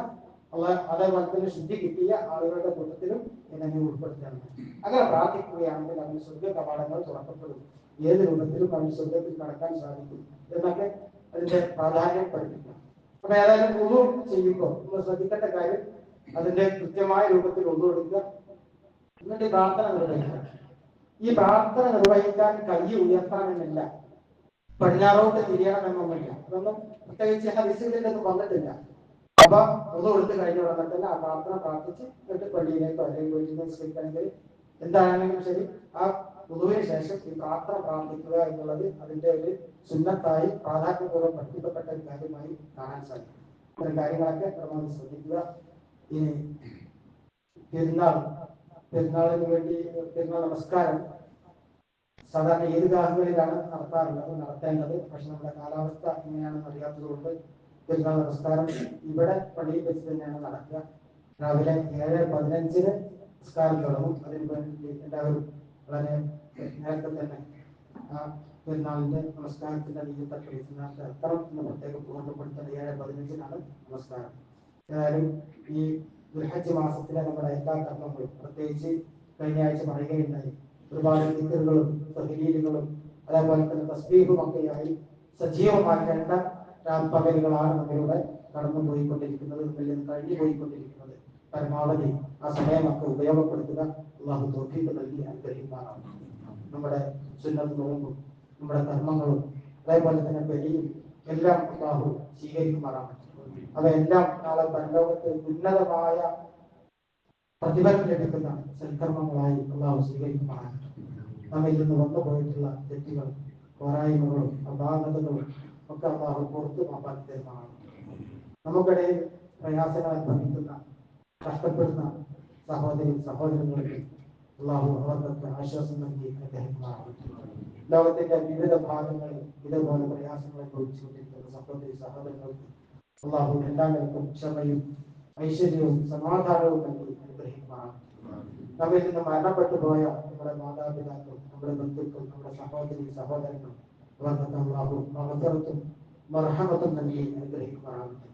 അതേപോലെ തന്നെ ശുദ്ധി കിട്ടിയ ആളുകളുടെ കൂട്ടത്തിലും എന്നെ നീ ഉൾപ്പെടുത്തണമേ. അങ്ങനെ പ്രാർത്ഥിക്കുകയാണെങ്കിൽ അവന് സ്വർഗ്ഗ കവാടങ്ങൾ തുറക്കപ്പെടും. ഏത് രൂപത്തിലും അവന് സ്വർഗ്ഗത്തിൽ കടക്കാൻ സാധിക്കും എന്നൊക്കെ അതിന്റെ പ്രാധാന്യം പഠിപ്പിക്കാം. അപ്പൊ ഏതായാലും വുളു ചെയ്യുമ്പോൾ നമ്മൾ ശ്രദ്ധിക്കേണ്ട കാര്യം, അതിന്റെ കൃത്യമായ രൂപത്തിൽ വുളു എടുക്കുക, എന്നിട്ട് പ്രാർത്ഥന നിർവഹിക്കുക. ഈ പ്രാർത്ഥന നിർവഹിക്കാൻ കൈ ഉയർത്തണമെന്നില്ല, പടിഞ്ഞാറോട്ട് തിരിയണമെന്നൊന്നുമില്ല. അതൊന്നും പ്രത്യേകിച്ച് ഹദീസുകളിലൊന്നും വന്നിട്ടില്ല. അപ്പൊ വുളു എടുത്ത് കഴിഞ്ഞ ഉടനെ തന്നെ ആ പ്രാർത്ഥന പ്രാർത്ഥിച്ച് എന്നിട്ട് പള്ളിയിലേക്കോ അല്ലെങ്കിൽ വീട്ടിൽ നിസ്കരിക്കണമെങ്കിൽ എന്താണെങ്കിലും ശരി, ആ വുളുവിന് ശേഷം ഈ പ്രാർത്ഥന പ്രാർത്ഥിക്കുക എന്നുള്ളത് അതിന്റെ ഒരു സുന്നത്തായി പ്രാധാന്യപൂർവ്വം പഠിപ്പിക്കപ്പെട്ട ഒരു കാര്യമായി കാണാൻ സാധിക്കും. ഇത്തരം കാര്യങ്ങളൊക്കെ പരമാവധി ശ്രദ്ധിക്കുക. ഇനി പെരുന്നാളിന് വേണ്ടി പെരുന്നാൾ നമസ്കാരം സാധാരണ ഏത് ഗാഹുകളിലാണ് നടത്തേണ്ടത്. പക്ഷെ നമ്മുടെ കാലാവസ്ഥ എങ്ങനെയാണെന്ന് അറിയാത്തതുകൊണ്ട് പെരുന്നാൾ നമസ്കാരം ഇവിടെ പള്ളിയിൽ വെച്ച് തന്നെയാണ് നടക്കുക. രാവിലെ 7:15 നമസ്കാരം തുടങ്ങും. അതിനു വേണ്ടി എല്ലാവരും വളരെ നേരത്തെ തന്നെ ആ പെരുന്നാളിന്റെ നമസ്കാരത്തിന്റെ നീയത്തൊക്കെ വെച്ച് എത്തണം എന്ന് പ്രത്യേകം ഓർമ്മപ്പെടുത്തേണ്ട. 7:15 നമസ്കാരം. ഏതായാലും ഈ ദുൽഹജ്ജ് മാസത്തിലെ നമ്മുടെ എല്ലാ കർമ്മങ്ങളും, പ്രത്യേകിച്ച് കഴിഞ്ഞ ആഴ്ച പറയുകയുണ്ടായി, ഒരുപാട് ദിക്റുകളും തഹ്ലീലുകളും അതേപോലെ തന്നെ തസ്ബീഹും ഒക്കെയായി സജീവമാക്കേണ്ട പകലുകളാണ് നമ്മളിവിടെ കടന്നു പോയിക്കൊണ്ടിരിക്കുന്നത്, കഴിഞ്ഞു പോയിക്കൊണ്ടിരിക്കുന്നത്. പരമാവധി ആ സമയമൊക്കെ ഉപയോഗപ്പെടുത്തുക. അല്ലാഹു തൗഫീഖ് നൽകി അനുഗ്രഹിക്കുമാറാണ്. നമ്മുടെ സുന്നത്ത് നോമ്പും നമ്മുടെ കർമ്മങ്ങളും അതേപോലെ തന്നെ ബലിയും എല്ലാം അല്ലാഹു സ്വീകരിക്കുമാറാണ്. അവയെല്ലാം നാളെ പരലോകത്ത് ഉന്നതമായ പ്രതിഫലം ലഭിക്കുന്ന സൽക്കർമ്മങ്ങളായി അല്ലാഹു സ്വീകരിക്കുമാറാണ്. നമ്മിൽ നിന്ന് വന്നു പോയിട്ടുള്ള തെറ്റുകളും പോരായ്മകളും അപാകതകളും ഒക്കെ അല്ലാഹു പുറത്തു മാപ്പാക്കി തരുന്നതാണ്. നമുക്കിടയിൽ പ്രയാസങ്ങൾ അനുഭവിക്കുന്ന കഷ്ടപ്പെടുന്ന സഹോദരങ്ങൾക്ക് അല്ലാഹു അവർക്കൊക്കെ ആശ്വാസം നൽകി അനുഗ്രഹിക്കുമാറാണ്. ലോകത്തിന്റെ വിവിധ ഭാഗങ്ങളിൽ ഇതേപോലെ പ്രയാസങ്ങൾ അനുഭവിച്ചുകൊണ്ടിരിക്കുന്ന സഹോദരങ്ങൾക്ക് അല്ലാഹു എല്ലാവർക്കും ക്ഷമയും ഐശ്വര്യവും സമാധാനവും നൽകി അനുഗ്രഹിക്കുമാറാണ്. നമ്മിൽ നിന്ന് മരണപ്പെട്ടു പോയ നമ്മുടെ മാതാപിതാക്കൾ, നമ്മുടെ ബന്ധുക്കൾ, നമ്മുടെ സഹോദരി സഹോദരങ്ങൾ അവർക്കൊക്കെ അല്ലാഹു മഗ്ഫിറത്തും മർഹമത്തും നൽകി അനുഗ്രഹിക്കുമാറാകട്ടെ.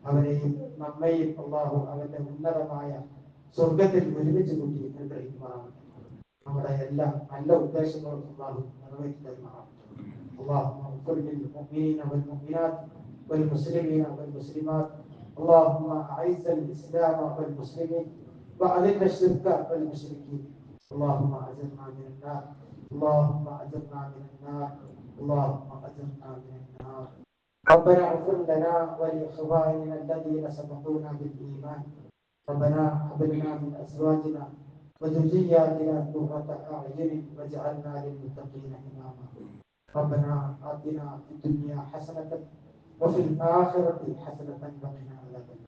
അവരെയും നമ്മയും അല്ലാഹു അവന്റെ ഉന്നതമായ സ്വർഗത്തിൽ ഒരുമിച്ച് കൂട്ടി അനുഗ്രഹിക്കുമാറാകട്ടെ. നമ്മുടെ എല്ലാ നല്ല ഉദ്ദേശങ്ങളും അല്ലാഹു നിറവേറ്റി തരുമാറാകട്ടെ. اللهم اغفر للمؤمنين والمؤمنات والمسلمين والمسلمات. اللهم اعز الاسلام والمسلمين واذل الشرك والمشركين. اللهم اجرنا من النار. اللهم اجرنا من النار. اللهم اجرنا من النار. ربنا اغفر لنا ولاخواننا الذين سبقونا بالايمان. ربنا هب لنا من ازواجنا وذرياتنا قرة اعين واجعلنا للمتقين اماما. ربنا آتنا في الدنيا حسنة وفي الآخرة حسنة وقنا عذاب النار.